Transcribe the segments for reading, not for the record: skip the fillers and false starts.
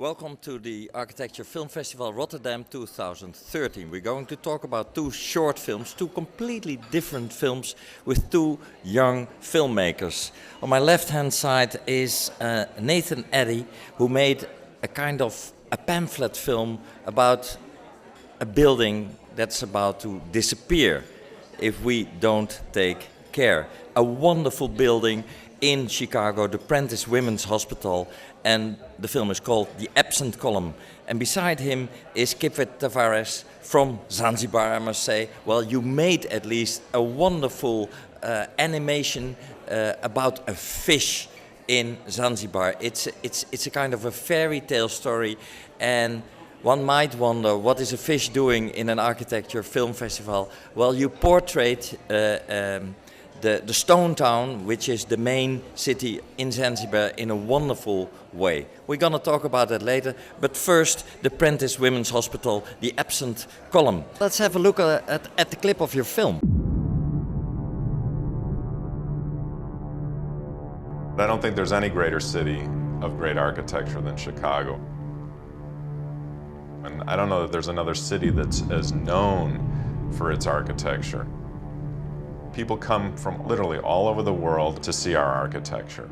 Welcome to the Architecture Film Festival Rotterdam 2013. We're going to talk about two short films, two completely different films with two young filmmakers. On my left-hand side is Nathan Eddy, who made a kind of a pamphlet film about a building that's about to disappear if we don't take care. A wonderful building in Chicago, the Prentice Women's Hospital, and the film is called The Absent Column. And beside him is Kipwet Tavares from Zanzibar, I must say. Well, you made at least a wonderful animation about a fish in Zanzibar. It's a kind of a fairy tale story, and one might wonder, what is a fish doing in an architecture film festival? Well, you portrait the Stone Town, which is the main city in Zanzibar, in a wonderful way. We're going to talk about that later, but first, the Prentice Women's Hospital, The Absent Column. Let's have a look at the clip of your film. I don't think there's any greater city of great architecture than Chicago. And I don't know that there's another city that's as known for its architecture. People come from literally all over the world to see our architecture.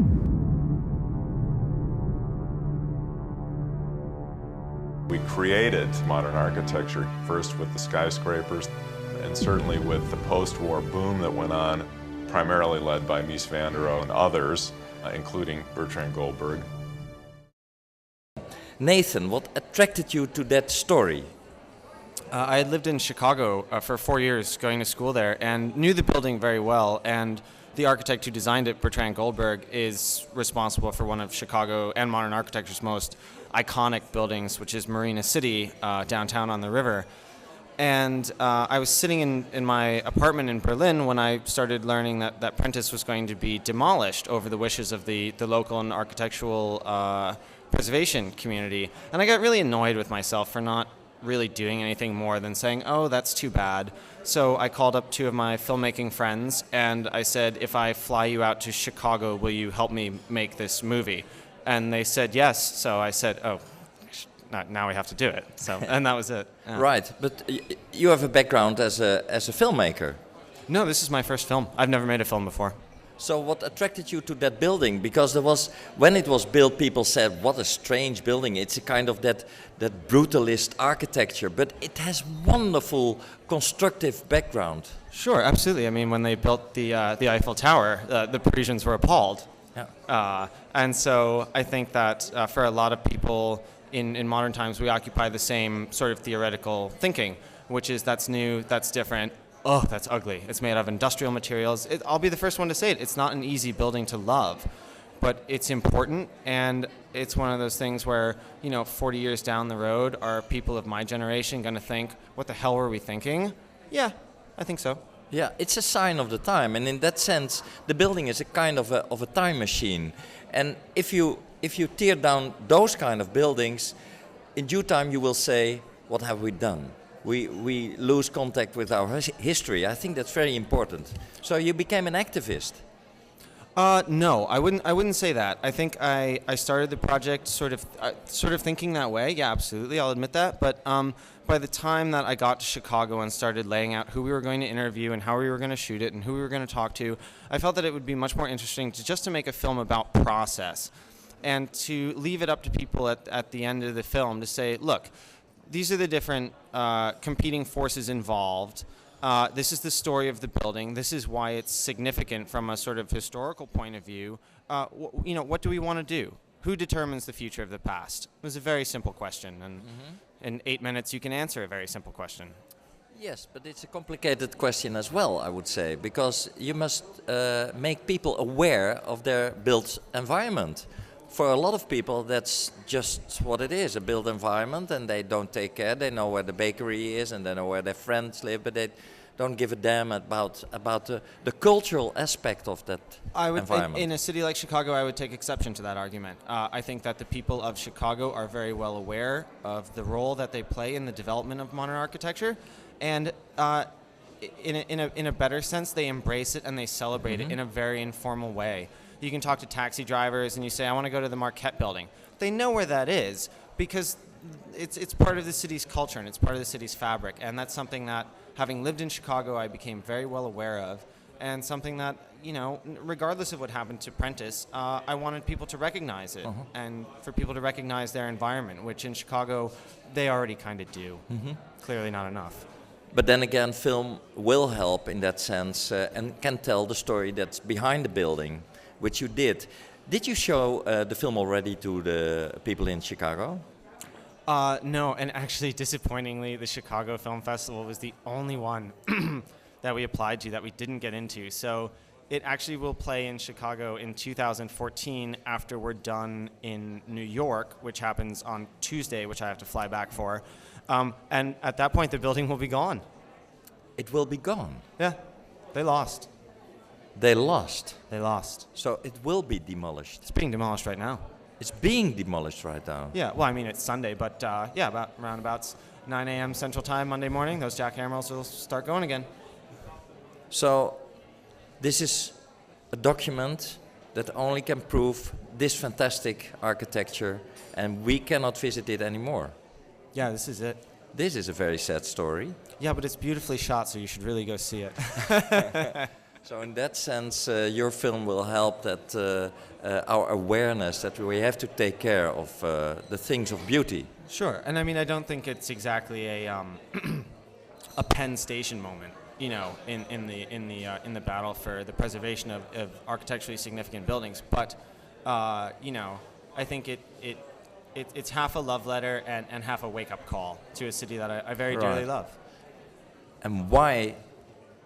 We created modern architecture, first with the skyscrapers, and certainly with the post-war boom that went on, primarily led by Mies van der Rohe and others, including Bertrand Goldberg. Nathan, what attracted you to that story? I had lived in Chicago for 4 years, going to school there, and knew the building very well. And the architect who designed it, Bertrand Goldberg, is responsible for one of Chicago and modern architecture's most iconic buildings, which is Marina City, downtown on the river. And I was sitting in my apartment in Berlin when I started learning that Prentice was going to be demolished over the wishes of the local and architectural preservation community. And I got really annoyed with myself for not really doing anything more than saying, oh, that's too bad. So I called up two of my filmmaking friends and I said, if I fly you out to Chicago, will you help me make this movie? And they said yes. So I said, oh, now we have to do it. So, and that was it. Yeah. Right, but you have a background as a filmmaker. No, this is my first film. I've never made a film before. So what attracted you to that building? Because when it was built, people said, what a strange building. It's a kind of that brutalist architecture, but it has wonderful constructive background. Sure, absolutely. I mean, when they built the Eiffel Tower, the Parisians were appalled. Yeah. And so I think that for a lot of people in modern times, we occupy the same sort of theoretical thinking, which is that's new, that's different. Oh, that's ugly. It's made out of industrial materials. I'll be the first one to say it. It's not an easy building to love, but it's important, and it's one of those things where, 40 years down the road, are people of my generation going to think, what the hell were we thinking? Yeah, I think so. Yeah, it's a sign of the time, and in that sense, the building is a kind of a time machine. And if you tear down those kind of buildings, in due time you will say, what have we done? We lose contact with our history. I think that's very important. So you became an activist. No, I wouldn't say that. I think I started the project sort of thinking that way. Yeah, absolutely. I'll admit that. But by the time that I got to Chicago and started laying out who we were going to interview and how we were going to shoot it and who we were going to talk to, I felt that it would be much more interesting to make a film about process and to leave it up to people at the end of the film to say, look, these are the different competing forces involved. This is the story of the building. This is why it's significant from a sort of historical point of view. What do we want to do? Who determines the future of the past? It was a very simple question, and in 8 minutes you can answer a very simple question. Yes, but it's a complicated question as well, I would say, because you must make people aware of their built environment. For a lot of people, that's just what it is, a built environment, and they don't take care. They know where the bakery is and they know where their friends live, but they don't give a damn about the cultural aspect of that environment. In a city like Chicago, I would take exception to that argument. I think that the people of Chicago are very well aware of the role that they play in the development of modern architecture, and in a better sense, they embrace it and they celebrate it in a very informal way. You can talk to taxi drivers and you say, I want to go to the Marquette building. They know where that is, because it's part of the city's culture and it's part of the city's fabric, and that's something that, having lived in Chicago, I became very well aware of, and something that, regardless of what happened to Prentice, I wanted people to recognize it, and for people to recognize their environment, which in Chicago they already kind of do. Clearly not enough. But then again, film will help in that sense and can tell the story that's behind the building, which you did. Did you show the film already to the people in Chicago? No, and actually, disappointingly, the Chicago Film Festival was the only one that we applied to that we didn't get into. So it actually will play in Chicago in 2014 after we're done in New York, which happens on Tuesday, which I have to fly back for. And at that point, the building will be gone. It will be gone. Yeah, they lost. They lost. They lost. So it will be demolished. It's being demolished right now. It's being demolished right now. Yeah, well, I mean, it's Sunday, but yeah, around about 9 a.m. Central Time Monday morning, those jackhammers will start going again. So this is a document that only can prove this fantastic architecture, and we cannot visit it anymore. Yeah, this is it. This is a very sad story. Yeah, but it's beautifully shot, so you should really go see it. So in that sense, your film will help that our awareness that we have to take care of the things of beauty. Sure, and I mean, I don't think it's exactly a a Penn Station moment, in the battle for the preservation of architecturally significant buildings. But I think it's half a love letter and half a wake-up call to a city that I very dearly love. And why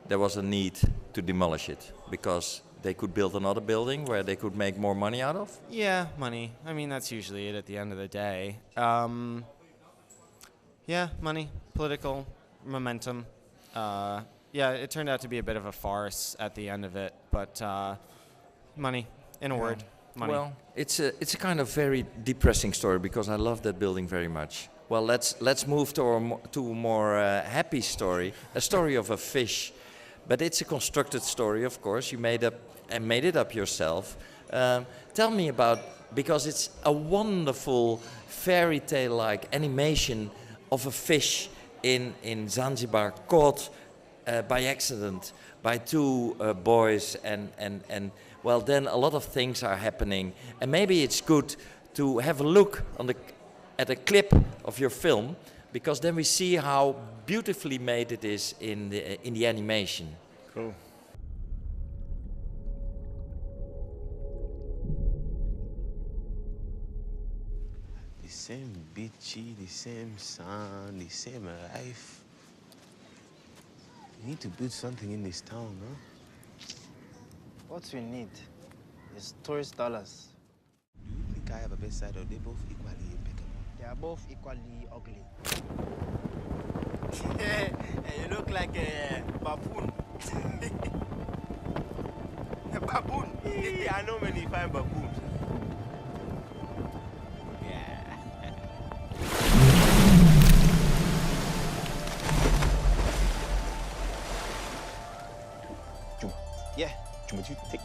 there was a need to demolish it? Because they could build another building where they could make more money out of? Yeah, money. I mean, that's usually it at the end of the day. Yeah, money, political momentum. Yeah, it turned out to be a bit of a farce at the end of it, but money, in a word, money. Well, it's a kind of very depressing story because I love that building very much. Well, let's move to a more happy story, a story of a fish, but it's a constructed story, of course. You made it up yourself. Tell me about, because it's a wonderful fairy tale-like animation of a fish in Zanzibar caught by accident by two boys, and well, then a lot of things are happening, and maybe it's good to have a look at a clip of your film, because then we see how beautifully made it is in the animation. Cool. The same bitchy, the same sound, the same life. We need to build something in this town, no? What we need is tourist dollars. Do you think I have a best side, or they both equally impeccable? They are both equally ugly. You look like a baboon. A baboon? I know many fine baboons. Yeah, Juma, did you take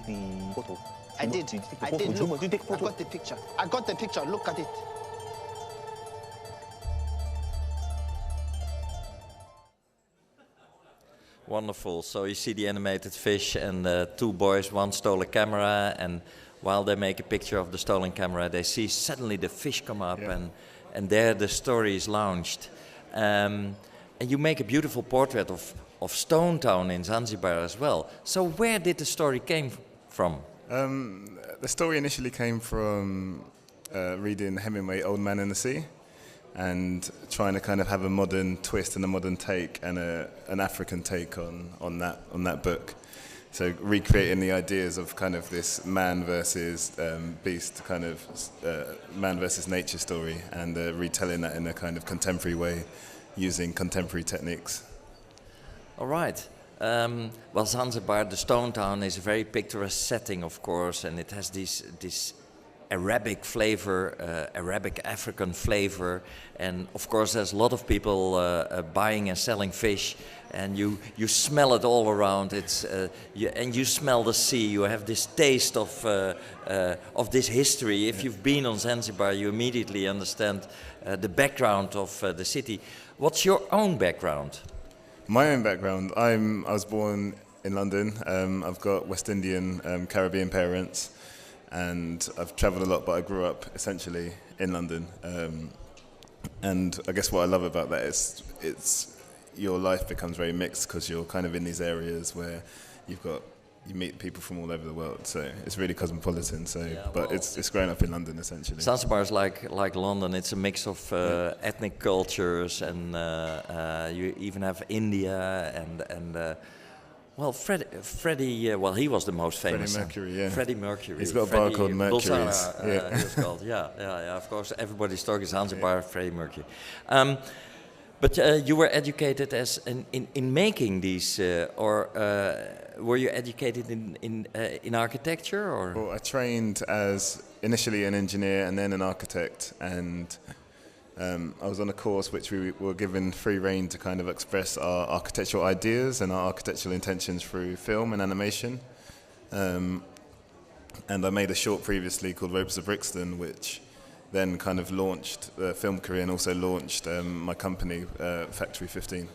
the photo? I did. Did you take the I photo? did. Juma, Look, did you take the I photo? got the picture. I got the picture. Look at it. Wonderful. So you see the animated fish and two boys, one stole a camera, and while they make a picture of the stolen camera, they see suddenly the fish come up, Yeah. and there the story is launched. And you make a beautiful portrait of Stone Town in Zanzibar as well. So where did the story came from? The story initially came from reading Hemingway, Old Man and the Sea, and trying to kind of have a modern twist and a modern take and an African take on that book. So recreating the ideas of kind of this man versus beast, kind of man versus nature story, and retelling that in a kind of contemporary way, using contemporary techniques. All right. Well, Zanzibar, the Stone Town, is a very picturesque setting, of course, and it has this Arabic flavor, Arabic African flavor, and of course there's a lot of people buying and selling fish, and you smell it all around. And you smell the sea. You have this taste of this history. If you've been on Zanzibar, you immediately understand the background of the city. What's your own background? My own background, I was born in London. I've got West Indian, Caribbean parents, and I've travelled a lot, but I grew up essentially in London. And I guess what I love about that is your life becomes very mixed because you're kind of in these areas where you meet people from all over the world, so it's really cosmopolitan. So, but it's growing up in London essentially. Zanzibar is like London. It's a mix of ethnic cultures, and you even have India and well, Freddie. Well, he was the most famous. Freddie Mercury, yeah. Freddie Mercury. He's got a bar called Mercury's. He was called. Yeah. Of course, everybody's talking Zanzibar. Freddie Mercury. But you were educated in making these, or were you educated in architecture, or? Well, I trained as initially an engineer and then an architect, and I was on a course which we were given free rein to kind of express our architectural ideas and our architectural intentions through film and animation. And I made a short previously called Ropes of Brixton, which then kind of launched the film career and also launched my company, Factory 15.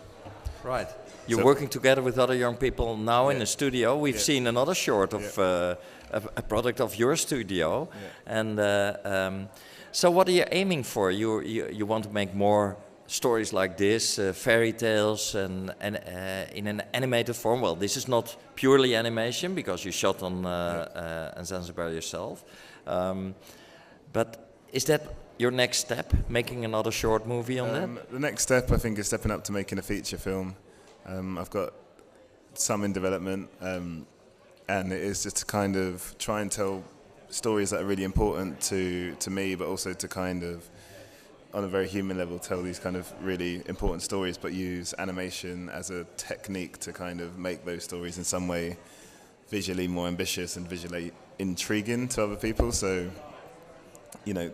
Right. You're working together with other young people now in the studio. We've seen another short of a product of your studio. Yeah. And so what are you aiming for? You want to make more stories like this, fairy tales, and in an animated form? Well, this is not purely animation because you shot on Zanzibar yourself. But is that your next step, making another short movie on that? The next step, I think, is stepping up to making a feature film. I've got some in development, and it is just to kind of try and tell stories that are really important to me, but also to kind of, on a very human level, tell these kind of really important stories, but use animation as a technique to kind of make those stories in some way visually more ambitious and visually intriguing to other people. So, you know,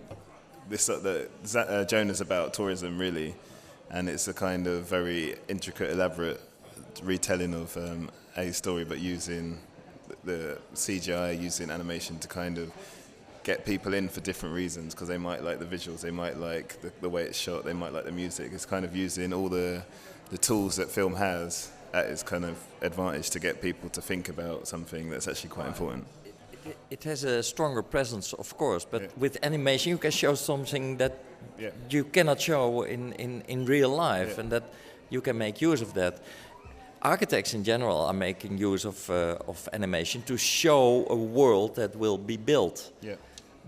Jonah's about tourism, really, and it's a kind of very intricate, elaborate retelling of a story, but using the CGI, using animation to kind of get people in for different reasons, because they might like the visuals, they might like the way it's shot, they might like the music. It's kind of using all the tools that film has at its kind of advantage to get people to think about something that's actually quite important. It has a stronger presence, of course, but with animation you can show something that you cannot show in real life, and that you can make use of that. Architects in general are making use of animation to show a world that will be built. Yeah.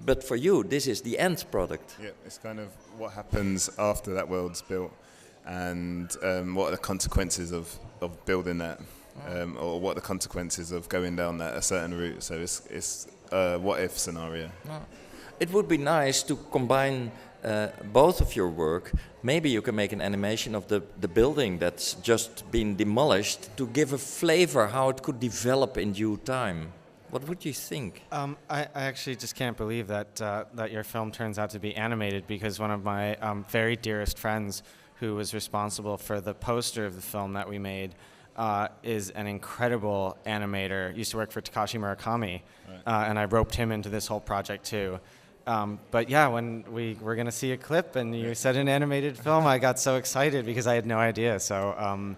But for you, this is the end product. Yeah, it's kind of what happens after that world's built, and what are the consequences of building that. Or what are the consequences of going down a certain route. So it's a what-if scenario. It would be nice to combine both of your work. Maybe you can make an animation of the building that's just been demolished to give a flavor how it could develop in due time. What would you think? I actually just can't believe that your film turns out to be animated, because one of my very dearest friends who was responsible for the poster of the film that we made is an incredible animator, used to work for Takashi Murakami, and I roped him into this whole project too. But yeah, when we were going to see a clip and you said an animated film, I got so excited because I had no idea. So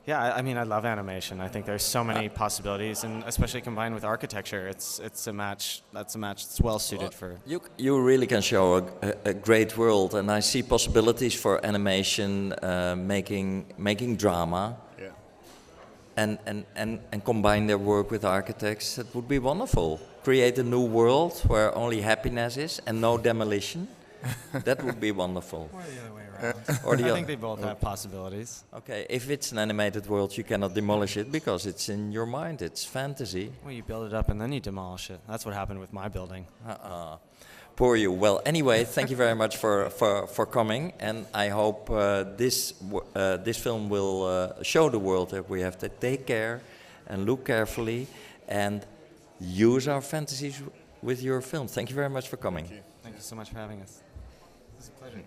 yeah, I mean, I love animation. I think there's so many possibilities, and especially combined with architecture, it's a match that's well suited for. You really can show a great world, and I see possibilities for animation, making drama. And combine their work with architects. It would be wonderful. Create a new world where only happiness is and no demolition. That would be wonderful. Or the other way around. I think they both have possibilities. Okay, if it's an animated world, you cannot demolish it because it's in your mind. It's fantasy. Well, you build it up and then you demolish it. That's what happened with my building. Poor you. Well, anyway, thank you very much for coming, and I hope this film will show the world that we have to take care and look carefully and use our fantasies with your film. Thank you very much for coming. Thank you so much for having us. It's a pleasure.